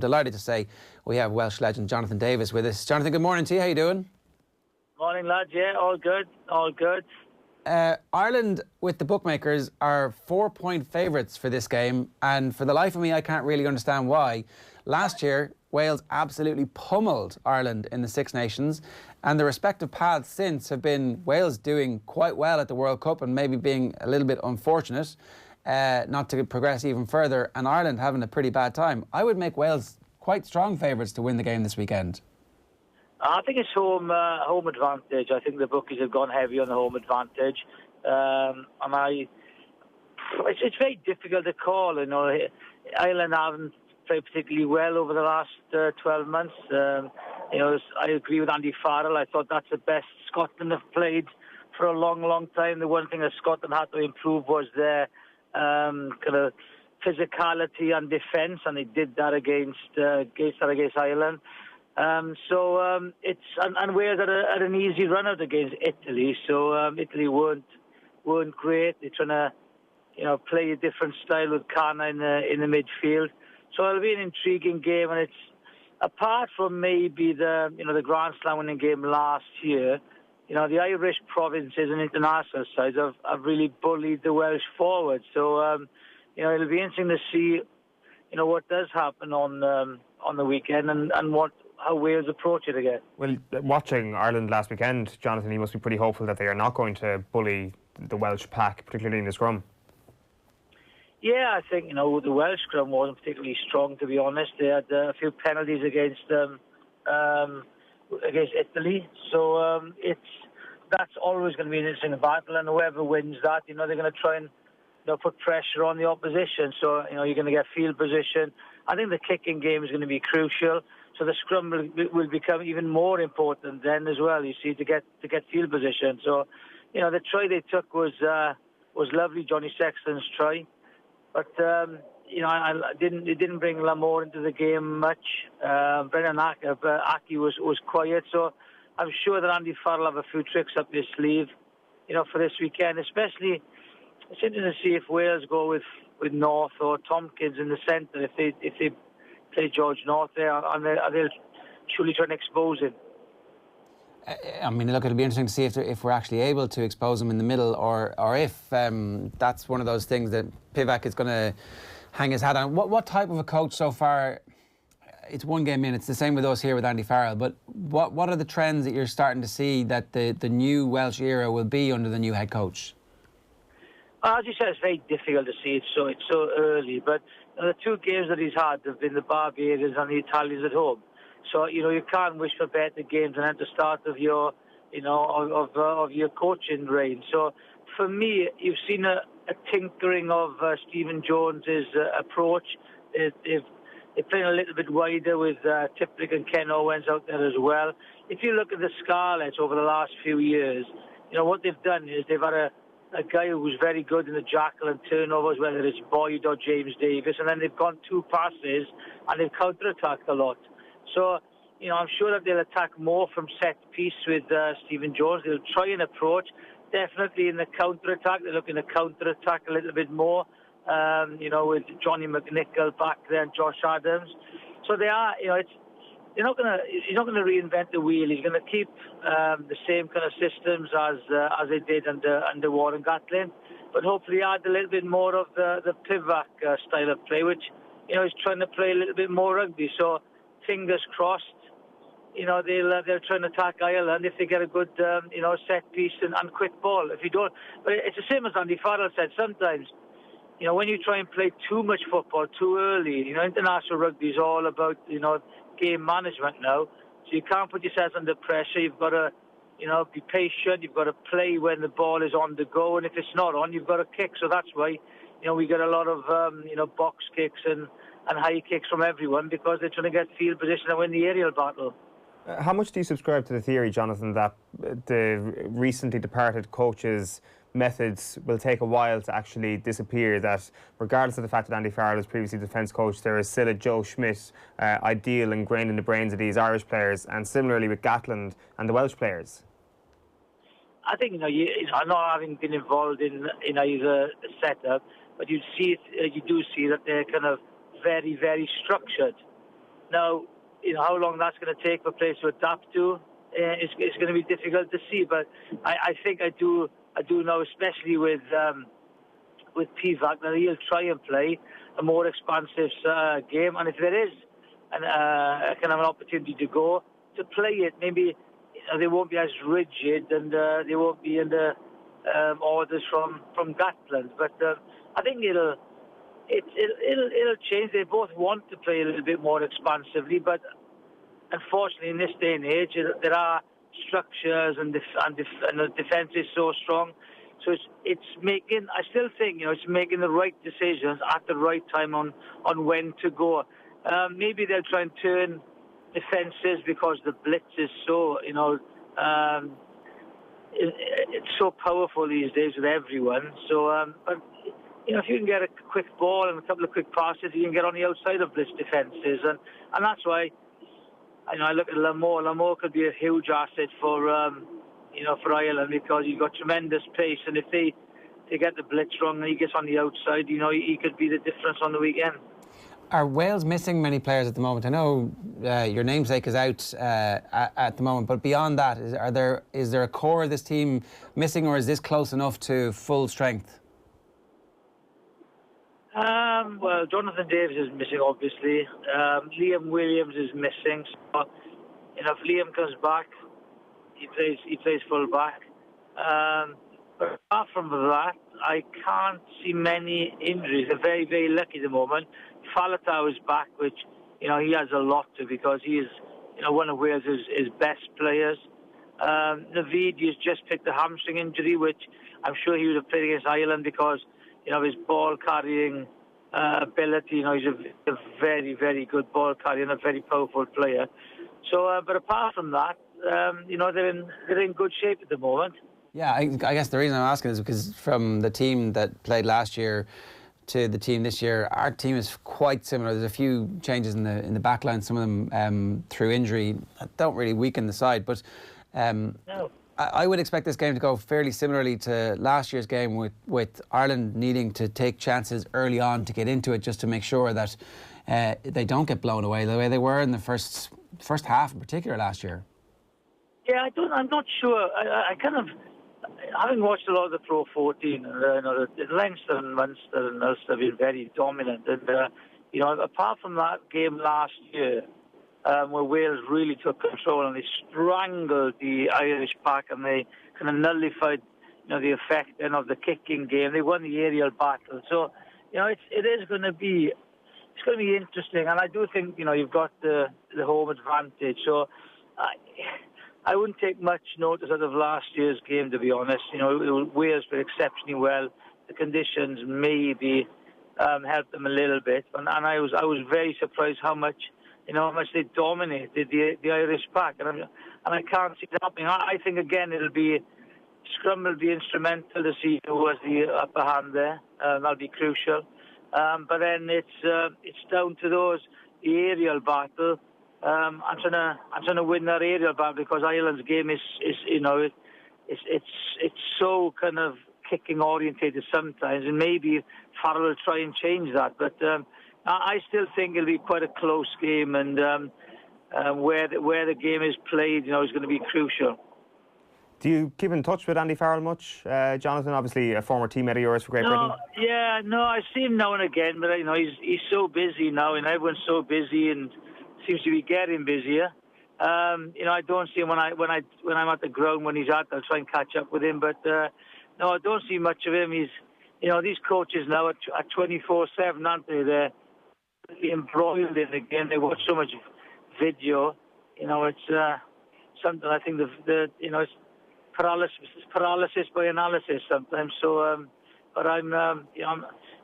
Delighted to say we have Welsh legend Jonathan Davies with us. Jonathan, good morning to you. How you doing? Morning, lads. Yeah, all good. All good. Ireland, with the bookmakers, are 4-point favourites for this game, and for the life of me, I can't really understand why. Last year, Wales absolutely pummeled Ireland in the Six Nations, and the respective paths since have been Wales doing quite well at the World Cup and maybe being a little bit unfortunate not to progress even further, and Ireland having a pretty bad time. I would make Wales quite strong favourites to win the game this weekend. I think it's home advantage. I think the bookies have gone heavy on the home advantage, it's very difficult to call. You know, Ireland haven't played particularly well over the last 12 months. I agree with Andy Farrell. I thought that's the best Scotland have played for a long, long time. The one thing that Scotland had to improve was their kind of physicality and defence, and they did that against Ireland. And Wales had an easy run out against Italy. So Italy weren't great. They're trying to play a different style with Kana in the midfield. So it'll be an intriguing game, and it's apart from maybe the Grand Slam winning game last year. The Irish provinces and international sides have really bullied the Welsh forward. So it'll be interesting to see what does happen on the weekend and how Wales approach it again. Well, watching Ireland last weekend, Jonathan, you must be pretty hopeful that they are not going to bully the Welsh pack, particularly in the scrum. Yeah, I think the Welsh scrum wasn't particularly strong, to be honest. They had a few penalties against Italy, so that's always going to be an interesting battle, and whoever wins that, they're going to try and put pressure on the opposition. So you're going to get field position. I think the kicking game is going to be crucial. So the scrum will become even more important then as well. You see, to get field position. So the try they took was lovely, Johnny Sexton's try, but it didn't bring Lamore into the game much. Brendan Aki was quiet. So I'm sure that Andy Farrell will have a few tricks up his sleeve, for this weekend. Especially, it's interesting to see if Wales go with North or Tompkins in the centre. If they play George North there, and they'll surely try and expose him. I mean, look, it'll be interesting to see if we're actually able to expose him in the middle, or if that's one of those things that Pivac is going to hang his hat on. What type of a coach so far? It's one game in. It's the same with us here with Andy Farrell. But what are the trends that you're starting to see that the new Welsh era will be under the new head coach? As you said, it's very difficult to see. It's so early. But the two games that he's had have been the Barbarians and the Italians at home. So you can't wish for better games than at the start of your of your coaching reign. So for me, you've seen a tinkering of Stephen Jones's approach. They're playing a little bit wider with Tiplick and Ken Owens out there as well. If you look at the Scarlets over the last few years, what they've done is they've had a guy who's very good in the jackal and turnovers, whether it's Boyd or James Davies, and then they've gone two passes and they've counter-attacked a lot. So, I'm sure that they'll attack more from set piece with Stephen Jones. They'll try and approach. Definitely in the counter-attack, they're looking to counter-attack a little bit more, with Johnny McNichol back there and Josh Adams. So they are, he's not going to reinvent the wheel. He's going to keep the same kind of systems as they did under Warren Gatland, but hopefully add a little bit more of the Pivac style of play, which he's trying to play a little bit more rugby. So fingers crossed, they'll try and attack Ireland if they get a good set piece and quick ball. If you don't, but it's the same as Andy Farrell said. Sometimes, when you try and play too much football too early, international rugby is all about game management now. So you can't put yourself under pressure. You've got to, be patient. You've got to play when the ball is on the go, and if it's not on, you've got to kick. So that's why, we get a lot of, box kicks and high kicks from everyone, because they're trying to get field position and win the aerial battle. How much do you subscribe to the theory, Jonathan, that the recently departed coaches' methods will take a while to actually disappear, that regardless of the fact that Andy Farrell was previously defence coach, there is still a Joe Schmidt ideal ingrained in the brains of these Irish players, and similarly with Gatland and the Welsh players? I think, I'm not having been involved in either setup, but you do see that they're kind of very, very structured. Now, how long that's going to take for players to adapt to, it's going to be difficult to see. But I think I do know, especially with Pivac, that he'll try and play a more expansive game. And if there is kind of an opportunity to play it, maybe they won't be as rigid, and they won't be in the orders from Gatland. But I think it'll change. They both want to play a little bit more expansively, but unfortunately, in this day and age, there are structures, and the defence is so strong. So it's making. I still think it's making the right decisions at the right time on when to go. Maybe they'll try and turn defences because the blitz is so it's so powerful these days with everyone. So but if you can get a quick ball and a couple of quick passes, you can get on the outside of blitz defences, and that's why I look at Lamore. Lamore could be a huge asset for for Ireland, because he's got tremendous pace, and if they get the blitz wrong and he gets on the outside, he could be the difference on the weekend. Are Wales missing many players at the moment? I know your namesake is out at the moment, but beyond that, is there a core of this team missing, or is this close enough to full strength? Well, Jonathan Davies is missing, obviously. Liam Williams is missing. So, if Liam comes back, he plays full back. But apart from that, I can't see many injuries. They're very, very lucky at the moment. Falatau is back, which he has a lot to, because he is one of Wales' his best players. Davies has just picked a hamstring injury, which I'm sure he would have played against Ireland because of his ball carrying ability. He's a very, very good ball carrier and a very powerful player. So, but apart from that, they're in good shape at the moment. Yeah, I guess the reason I'm asking is because from the team that played last year to the team this year, our team is quite similar. There's a few changes in the back line, some of them through injury that don't really weaken the side. But no. I would expect this game to go fairly similarly to last year's game, with Ireland needing to take chances early on to get into it, just to make sure that they don't get blown away the way they were in the first half in particular last year. Yeah, I'm not sure. I kind of, having watched a lot of the Pro 14, the Leinster and Munster and Ulster have been very dominant. And, apart from that game last year, where Wales really took control and they strangled the Irish pack and they kind of nullified, the effect then of the kicking game. They won the aerial battle. So, it is going to be, it's going to be interesting. And I do think, you've got the home advantage. So, I wouldn't take much notice out of last year's game, to be honest. Wales played exceptionally well. The conditions maybe helped them a little bit, and I was very surprised how much they dominated the Irish pack, and I can't see it happening. I think again Scrum will be instrumental to see who has the upper hand there. That'll be crucial. But then it's down to the aerial battle. I'm trying to win that aerial battle, because Ireland's game is it's so kind of kicking orientated sometimes, and maybe Farrell will try and change that. But I still think it'll be quite a close game, and where the game is played, is going to be crucial. Do you keep in touch with Andy Farrell much, Jonathan? Obviously, a former teammate of yours for Great Britain. Yeah, I see him now and again, but he's so busy now, and everyone's so busy, and seems to be getting busier. I don't see him when I'm at the ground when he's at. I'll try and catch up with him, but no, I don't see much of him. He's, these coaches now are 24/7, aren't they? They're embroiled in the game. They watch so much video. It's something. I think it's paralysis by analysis sometimes. So, but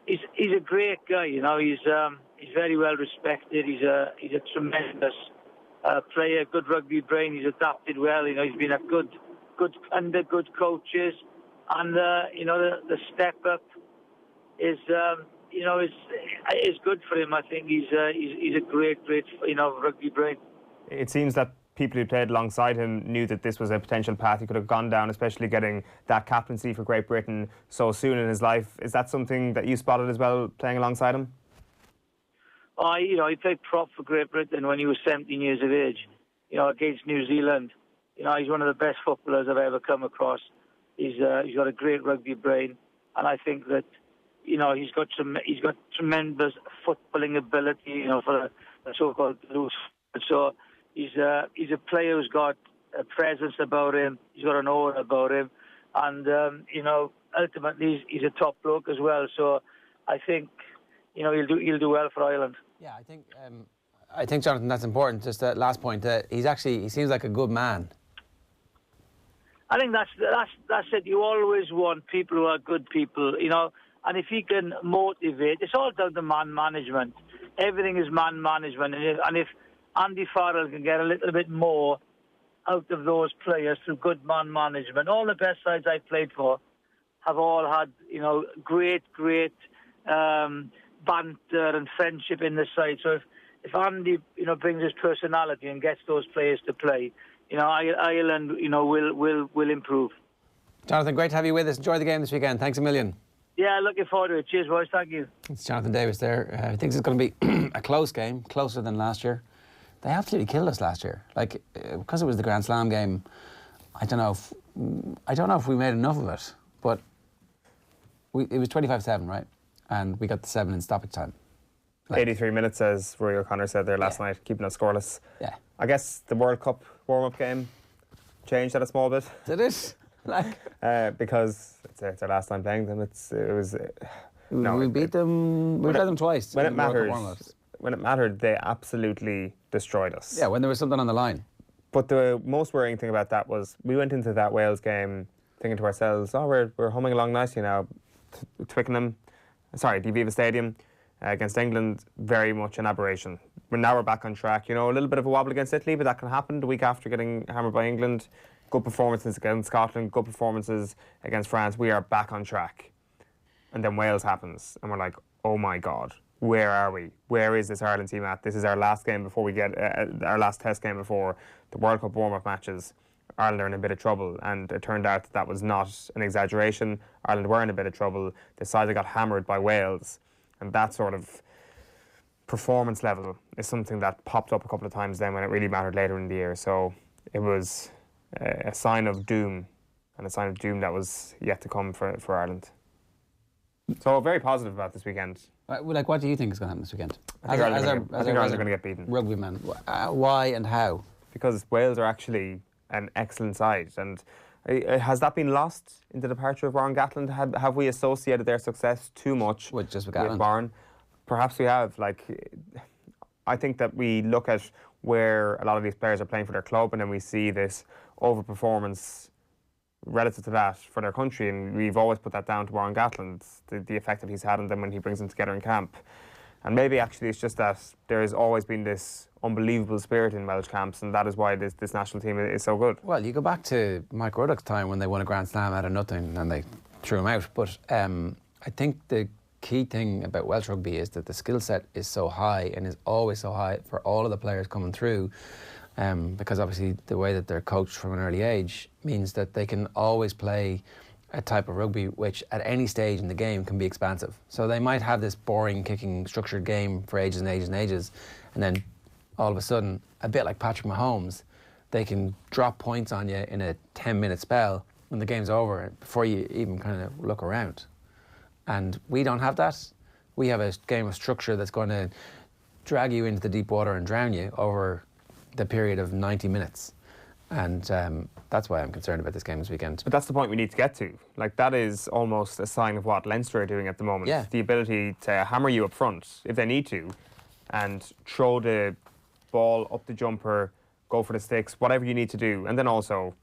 he's a great guy. He's very well respected. He's a tremendous player, good rugby brain. He's adapted well. He's been under good coaches, and the step up is good for him. I think he's a great rugby brain. It seems that people who played alongside him knew that this was a potential path he could have gone down, especially getting that captaincy for Great Britain so soon in his life. Is that something that you spotted as well, playing alongside him? He played prop for Great Britain when he was 17 years of age, against New Zealand. He's one of the best footballers I've ever come across. He's got a great rugby brain, and I think that, he's got tremendous footballing ability, for the so-called loose. So he's a player who's got a presence about him. He's got an aura about him, and ultimately he's a top bloke as well. So I think he'll do well for Ireland. Yeah, I think Jonathan, that's important. Just that last point. He seems like a good man. I think that's it. You always want people who are good people, and if he can motivate, it's all down to man management. Everything is man management, and if Andy Farrell can get a little bit more out of those players through good man management, all the best sides I've played for have all had, great banter and friendship in the side. So if Andy, brings his personality and gets those players to play, Ireland, will improve. Jonathan, great to have you with us. Enjoy the game this weekend. Thanks a million. Yeah, looking forward to it. Cheers, boys. Thank you. It's Jonathan Davies there. I think it's going to be a close game, closer than last year. They absolutely killed us last year. Because it was the Grand Slam game, I don't know if we made enough of it, but it was 25-7, right? And we got the 7 in stoppage time. 83 minutes, as Rory O'Connor said there last night, keeping us scoreless. Yeah. I guess the World Cup warm-up game changed that a small bit. Did it? Because it's our last time playing them. We beat them. We played them twice. When it mattered, they absolutely destroyed us. Yeah, when there was something on the line. But the most worrying thing about that was we went into that Wales game thinking to ourselves, we're humming along nicely now. Davies Stadium against England, very much an aberration. Now we're back on track. A little bit of a wobble against Italy, but that can happen the week after getting hammered by England. Good performances against Scotland, good performances against France. We are back on track. And then Wales happens, and we're like, oh my God, where are we? Where is this Ireland team at? This is our last game before we get our last test game before the World Cup warm-up matches. Ireland are in a bit of trouble, and it turned out that was not an exaggeration. Ireland were in a bit of trouble. They decided they got hammered by Wales, and that sort of performance level is something that popped up a couple of times then when it really mattered later in the year. So it was a sign of doom, and a sign of doom that was yet to come for Ireland. So very positive about this weekend. What do you think is going to happen this weekend? I think Ireland are going to get beaten. Rugby man. Why and how? Because Wales are actually an excellent side, and has that been lost in the departure of Warren Gatland? Have we associated their success too much with Warren? Perhaps we have. I think that we look at where a lot of these players are playing for their club, and then we see this overperformance relative to that for their country, and we've always put that down to Warren Gatland, the effect that he's had on them when he brings them together in camp. And maybe actually it's just that there has always been this unbelievable spirit in Welsh camps, and that is why this national team is so good. Well, you go back to Mike Ruddock's time when they won a Grand Slam out of nothing and they threw him out. But I think the key thing about Welsh rugby is that the skill set is so high and is always so high for all of the players coming through, because obviously the way that they're coached from an early age means that they can always play a type of rugby which at any stage in the game can be expansive. So they might have this boring kicking structured game for ages and ages and ages, and then all of a sudden, a bit like Patrick Mahomes, they can drop points on you in a 10-minute spell when the game's over before you even kind of look around. And we don't have that. We have a game of structure that's going to drag you into the deep water and drown you over the period of 90 minutes. And that's why I'm concerned about this game this weekend. But that's the point we need to get to. That is almost a sign of what Leinster are doing at the moment. Yeah. The ability to hammer you up front, if they need to, and throw the ball up the jumper, go for the sticks, whatever you need to do. And then also,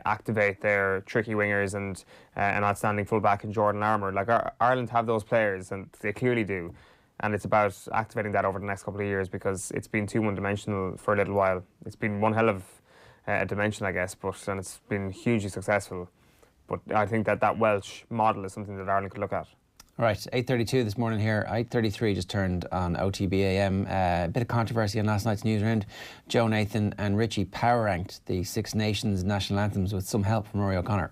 activate their tricky wingers and an outstanding fullback in Jordan Larmour. Ireland have those players, and they clearly do. And it's about activating that over the next couple of years, because it's been too one-dimensional for a little while. It's been one hell of a dimension, I guess, and it's been hugely successful. But I think that Welsh model is something that Ireland could look at. All right, 8:32 this morning here. 8:33 just turned on OTB AM. A bit of controversy on last night's news round. Joe Nathan and Richie power ranked the Six Nations national anthems with some help from Rory O'Connor.